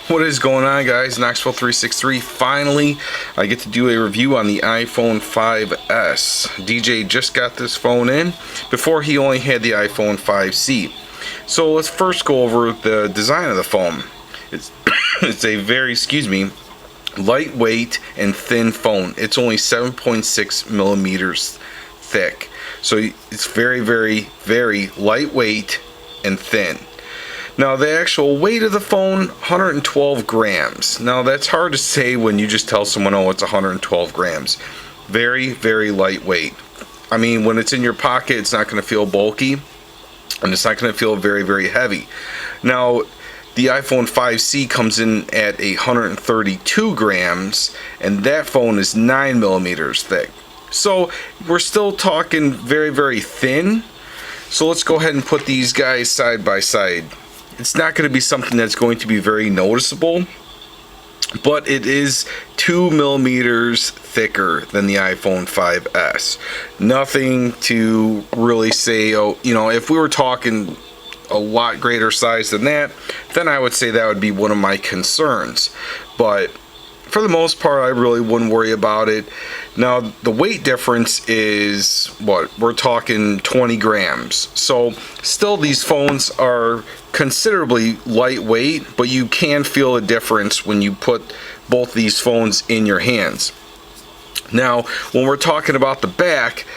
What is going on, guys? Knoxville363. Finally, I get to do a review on the iPhone 5s. DJ just got this phone in. Before, he only had the iPhone 5c. So let's first go over the design of the phone. It's it's a very, lightweight and thin phone. It's only 7.6 millimeters thick. So it's very, very lightweight and thin. Now the actual weight of the phone, 112 grams. Now that's hard to say when you just tell someone, oh, it's 112 grams. Very, very lightweight. I mean, when it's in your pocket, it's not going to feel bulky, and it's not going to feel very, very heavy. Now, the iPhone 5c comes in at 132 grams, and that phone is 9 millimeters thick. So we're still talking very, very thin. So let's go ahead and put these guys side by side. It's not going to be something that's going to be very noticeable, but it is 2 millimeters thicker than the iPhone 5s. Nothing to really say, oh, you know, if we were talking a lot greater size than that, then I would say that would be one of my concerns. But for the most part, I really wouldn't worry about it. Now, the weight difference is, what, we're talking 20 grams. So still, these phones are considerably lightweight, but you can feel a difference when you put both these phones in your hands. Now, when we're talking about the back,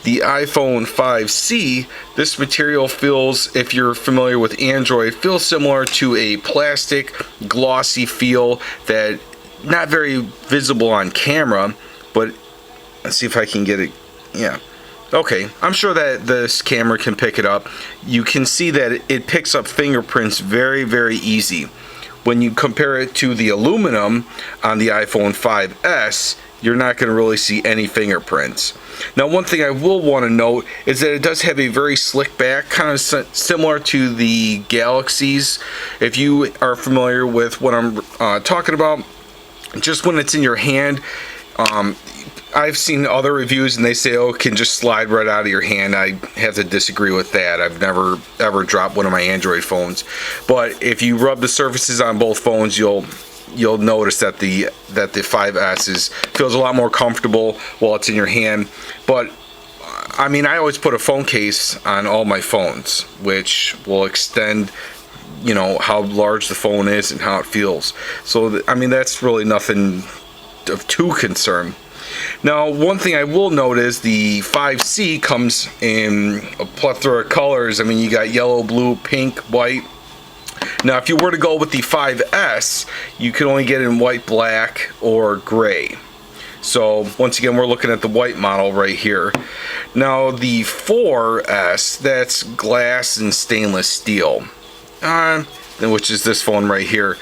the iPhone 5c, this material feels, if you're familiar with Android, feels similar to a plastic glossy feel that not very visible on camera, but let's see if I can get it. Yeah. Okay, I'm sure that this camera can pick it up. You can see that it picks up fingerprints very, very easy. When you compare it to the aluminum on the iPhone 5s, you're not going to really see any fingerprints. Now, one thing I will want to note is that it does have a very slick back, kind of similar to the Galaxies. If you are familiar with what I'm talking about, just when it's in your hand, I've seen other reviews and they say, oh, it can just slide right out of your hand. I have to disagree with that. I've never ever dropped one of my Android phones. But if you rub the surfaces on both phones, you'll notice that the 5s feels a lot more comfortable while it's in your hand. But I mean, I always put a phone case on all my phones, which will extend, you know, how large the phone is and how it feels. So I mean, that's really nothing of too concern. Now, one thing I will note is the 5c comes in a plethora of colors. I mean, you got yellow, blue, pink, white. Now, if you were to go with the 5s, you can only get in white, black, or gray. So once again, we're looking at the white model right here. Now, the 4s, that's glass and stainless steel, which is this phone right here.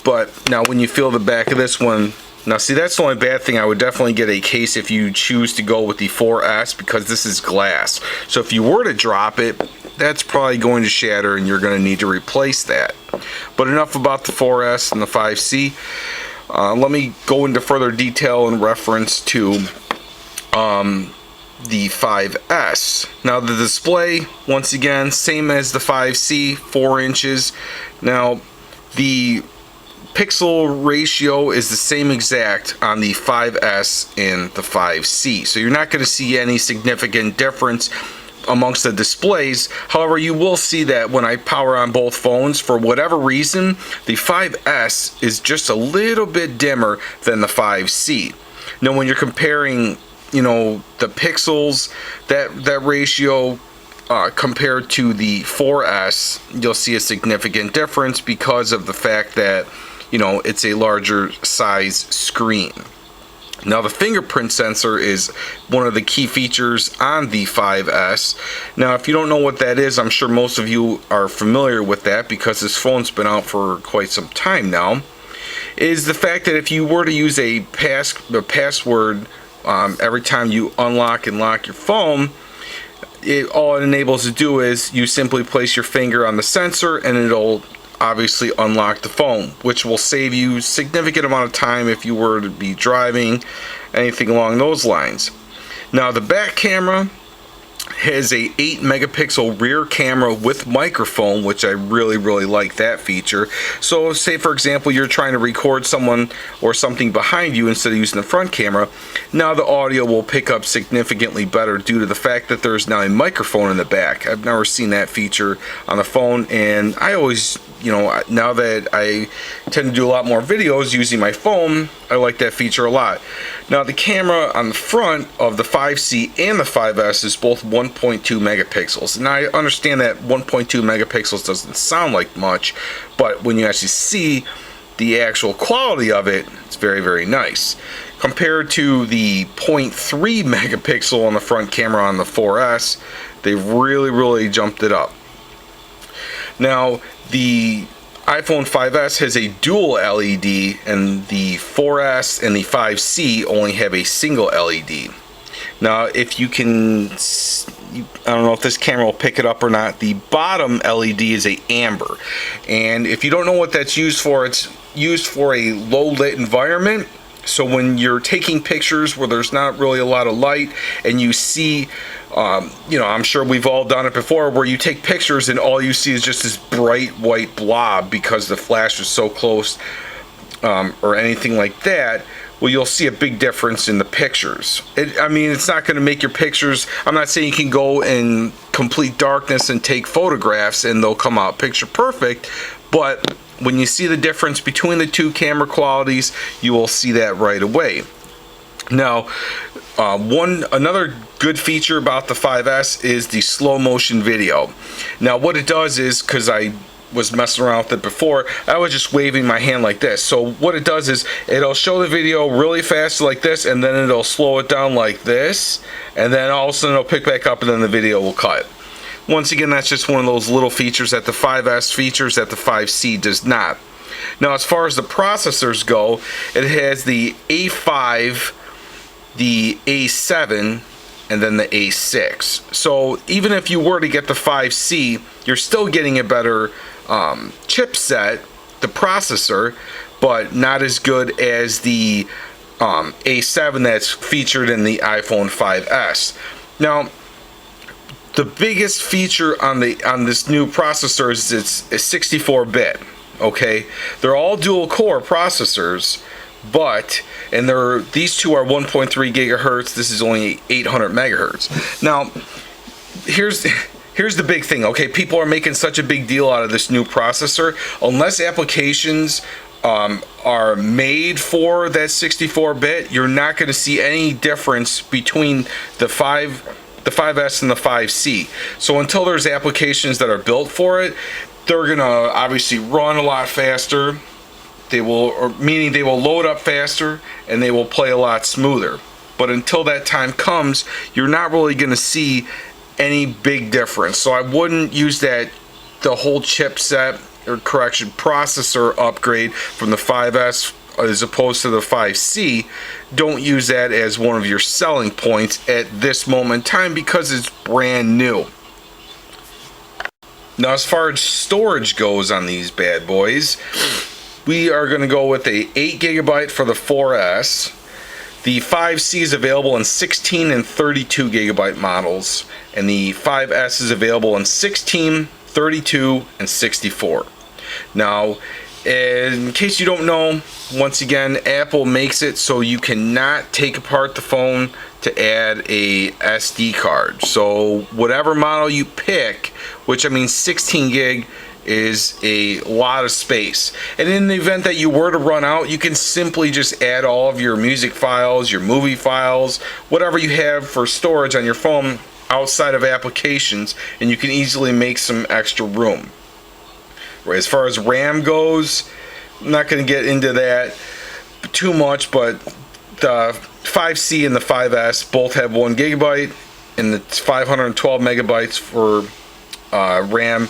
But now when you feel the back of this one, now see, that's the only bad thing. I would definitely get a case if you choose to go with the 4s, because this is glass. So if you were to drop it, that's probably going to shatter and you're going to need to replace that. But enough about the 4s and the 5c. Let me go into further detail in reference to the 5s. Now, the display, once again, same as the 5c, 4 inches. Now, the pixel ratio is the same exact on the 5s and the 5c. So you're not going to see any significant difference amongst the displays. However, you will see that when I power on both phones, for whatever reason, the 5s is just a little bit dimmer than the 5c. Now, when you're comparing, you know, the pixels, that ratio compared to the 4s, you'll see a significant difference because of the fact that, you know, it's a larger size screen. Now, the fingerprint sensor is one of the key features on the 5s. Now, if you don't know what that is, I'm sure most of you are familiar with that because this phone's been out for quite some time now, is the fact that if you were to use a password every time you unlock and lock your phone, all it enables to do is you simply place your finger on the sensor and it'll obviously unlock the phone, which will save you a significant amount of time if you were to be driving, anything along those lines. Now, the back camera, has a 8 megapixel rear camera with microphone, which I really like that feature. So say for example you're trying to record someone or something behind you instead of using the front camera, now the audio will pick up significantly better due to the fact that there's now a microphone in the back. I've never seen that feature on the phone, and I always, now that I tend to do a lot more videos using my phone, I like that feature a lot. Now the camera on the front of the 5C and the 5S is both 1.2 megapixels. And I understand that 1.2 megapixels doesn't sound like much, but when you actually see the actual quality of it, it's very nice. Compared to the 0.3 megapixel on the front camera on the 4S, they've really jumped it up. Now, the iPhone 5S has a dual LED, and the 4S and the 5C only have a single LED. Now, if you can, I don't know if this camera will pick it up or not, the bottom LED is a amber. And if you don't know what that's used for, it's used for a low lit environment. So when you're taking pictures where there's not really a lot of light and you see, I'm sure we've all done it before, where you take pictures and all you see is just this bright white blob because the flash is so close, or anything like that, well, you'll see a big difference in the pictures. It's not going to make your pictures, I'm not saying you can go in complete darkness and take photographs and they'll come out picture perfect, but when you see the difference between the two camera qualities, you will see that right away. Now, another good feature about the 5S is the slow motion video. Now, what it does is, because I was messing around with it before, I was just waving my hand like this. So what it does is it'll show the video really fast like this, and then it'll slow it down like this, and then all of a sudden it'll pick back up and then the video will cut. Once again, that's just one of those little features that the 5S features that the 5C does not. Now, as far as the processors go, it has the A5, the A7, and then the A6. So even if you were to get the 5C, you're still getting a better chipset, the processor, but not as good as the A7 that's featured in the iPhone 5S. Now, the biggest feature on this new processor is it's 64-bit. Okay, they're all dual core processors, but these two are 1.3 gigahertz. This is only 800 megahertz. Now, here's the big thing. Okay, people are making such a big deal out of this new processor. Unless applications are made for that 64-bit, you're not going to see any difference between the 5S and the 5C. So until there's applications that are built for it, they're gonna obviously run a lot faster. Meaning they will load up faster and they will play a lot smoother. But until that time comes, you're not really gonna see any big difference. So I wouldn't use the whole chipset processor upgrade from the 5S as opposed to the 5C. Don't use that as one of your selling points at this moment in time because it's brand new. Now, as far as storage goes on these bad boys, we are going to go with a 8 gigabyte for the 4S. The 5C is available in 16 and 32 gigabyte models, and the 5S is available in 16, 32, and 64. Now, in case you don't know, once again, Apple makes it so you cannot take apart the phone to add a SD card. So whatever model you pick, which 16 gig is a lot of space. And in the event that you were to run out, you can simply just add all of your music files, your movie files, whatever you have for storage on your phone outside of applications, and you can easily make some extra room. As far as RAM goes, I'm not going to get into that too much, but the 5C and the 5S both have 1 gigabyte, and it's 512 megabytes for RAM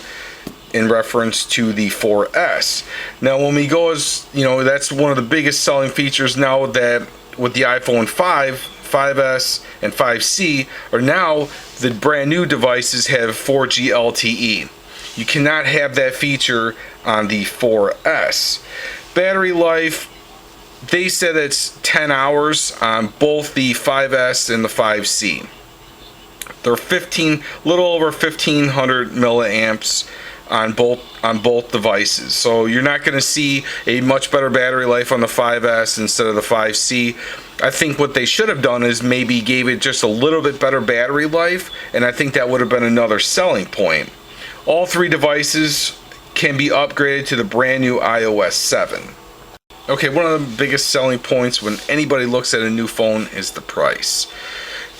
in reference to the 4S. Now, when we go that's one of the biggest selling features now, that with the iPhone 5, 5S, and 5C are now the brand new devices have 4G LTE. You cannot have that feature on the 4S. Battery life, they said it's 10 hours on both the 5S and the 5C. They're little over 1500 milliamps on both devices. So you're not going to see a much better battery life on the 5S instead of the 5C. I think what they should have done is maybe gave it just a little bit better battery life, and I think that would have been another selling point. All three devices can be upgraded to the brand new iOS 7. Okay, one of the biggest selling points when anybody looks at a new phone is the price.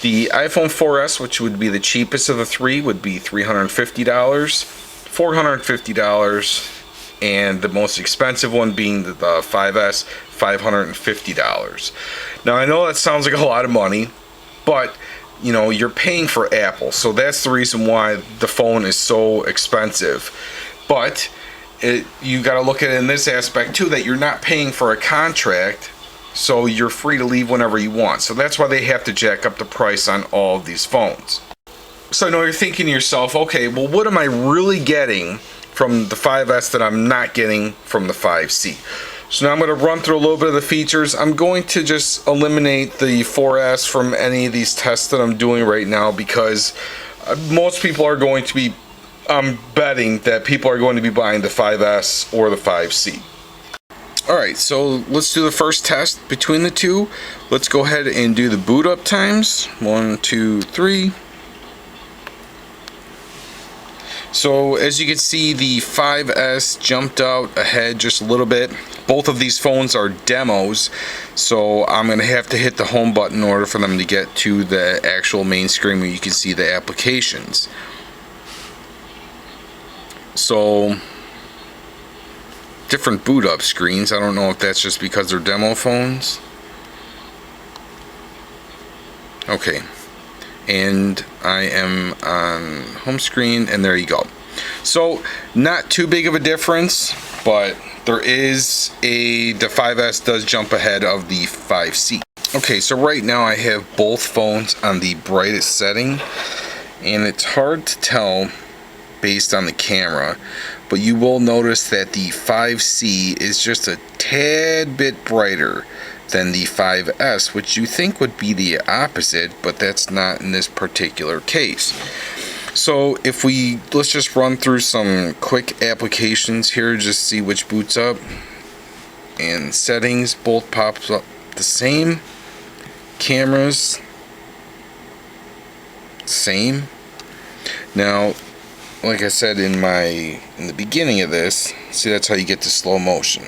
The iPhone 4S, which would be the cheapest of the three, would be $350, $450, and the most expensive one being the 5S, $550. Now I know that sounds like a lot of money, but you know, you're paying for Apple, so that's the reason why the phone is so expensive. But you got to look at it in this aspect too, that you're not paying for a contract, so you're free to leave whenever you want. So that's why they have to jack up the price on all of these phones. So I know you're thinking to yourself, okay, well, what am I really getting from the 5S that I'm not getting from the 5C? So now I'm going to run through a little bit of the features. I'm going to just eliminate the 4S from any of these tests that I'm doing right now, because most people are going to be, I'm betting that people are going to be buying the 5S or the 5C. Alright, so let's do the first test between the two. Let's go ahead and do the boot up times. 1, 2, 3. So as you can see, the 5S jumped out ahead just a little bit. Both of these phones are demos, so I'm going to have to hit the home button in order for them to get to the actual main screen where you can see the applications. So, different boot up screens. I don't know if that's just because they're demo phones. Okay. And I am on home screen, and there you go. So not too big of a difference, but there is the 5S does jump ahead of the 5C. Okay, so right now I have both phones on the brightest setting, and it's hard to tell based on the camera, but you will notice that the 5C is just a tad bit brighter than the 5S, which you think would be the opposite, but that's not in this particular case. So if let's just run through some quick applications here, just see which boots up. And settings both pops up the same. Cameras, same. Now, like I said in the beginning of this, see, that's how you get to slow motion.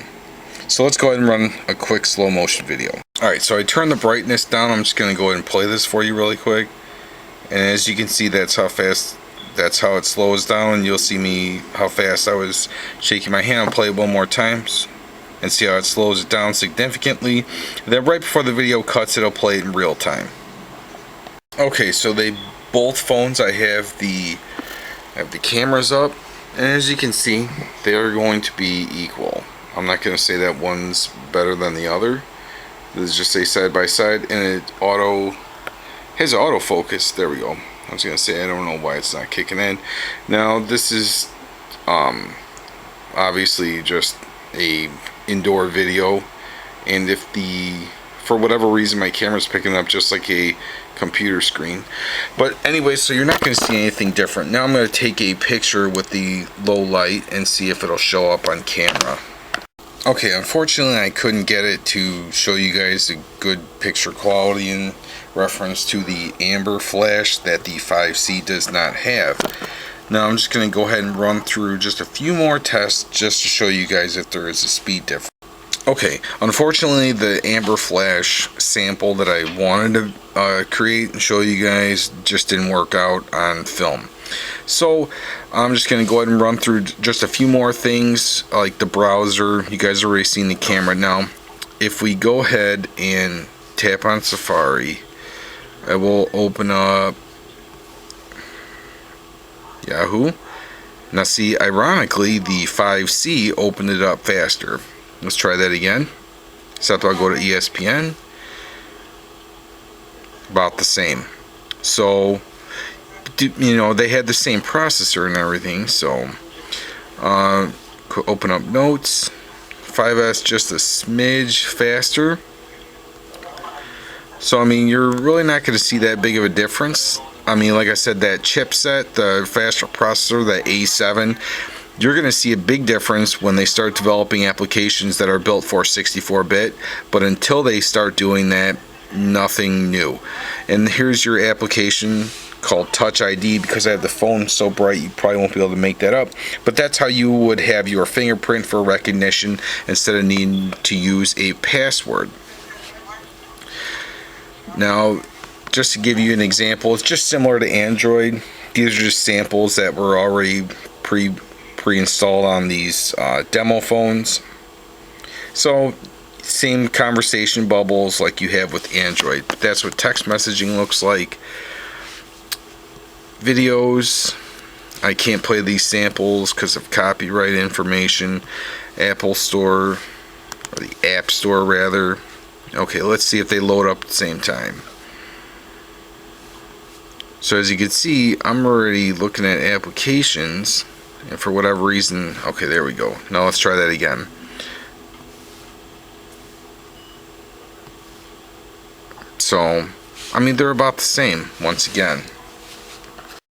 So let's go ahead and run a quick slow motion video. Alright, so I turned the brightness down. I'm just going to go ahead and play this for you really quick. And as you can see, that's how it slows down. You'll see how fast I was shaking my hand. I'll play it one more time and see how it slows it down significantly. And then right before the video cuts, it'll play it in real time. Okay, so both phones, I have the cameras up, and as you can see, they are going to be equal. I'm not going to say that one's better than the other. This is just a side by side, and it has autofocus. There we go. I was going to say, I don't know why it's not kicking in. Now this is obviously just a indoor video, and if for whatever reason my camera's picking up just like a computer screen. But anyway, so you're not going to see anything different. Now I'm going to take a picture with the low light and see if it'll show up on camera. Okay, unfortunately I couldn't get it to show you guys a good picture quality in reference to the amber flash that the 5C does not have. Now I'm just going to go ahead and run through just a few more tests just to show you guys if there is a speed difference. Okay, unfortunately the amber flash sample that I wanted to create and show you guys just didn't work out on film. So I'm just going to go ahead and run through just a few more things, like the browser. You guys are already seeing the camera. Now if we go ahead and tap on Safari, I will open up Yahoo. Now see, ironically the 5C opened it up faster. Let's try that again. Except I'll go to ESPN. About the same. So, you know, they had the same processor and everything. So, open up Notes. 5S just a smidge faster. So, I mean, you're really not going to see that big of a difference. I mean, like I said, that chipset, the faster processor, the A7, you're going to see a big difference when they start developing applications that are built for 64-bit. But until they start doing that, nothing new. And here's your application called Touch ID. Because I have the phone so bright, you probably won't be able to make that up. But that's how you would have your fingerprint for recognition instead of needing to use a password. Now, just to give you an example, it's just similar to Android. These are just samples that were already pre-installed on these demo phones. So, same conversation bubbles like you have with Android. But that's what text messaging looks like. Videos, I can't play these samples because of copyright information. Apple Store, or the App Store rather. Okay, let's see if they load up at the same time. So as you can see, I'm already looking at applications, and for whatever reason, okay, there we go. Now let's try that again. So, I mean, they're about the same once again.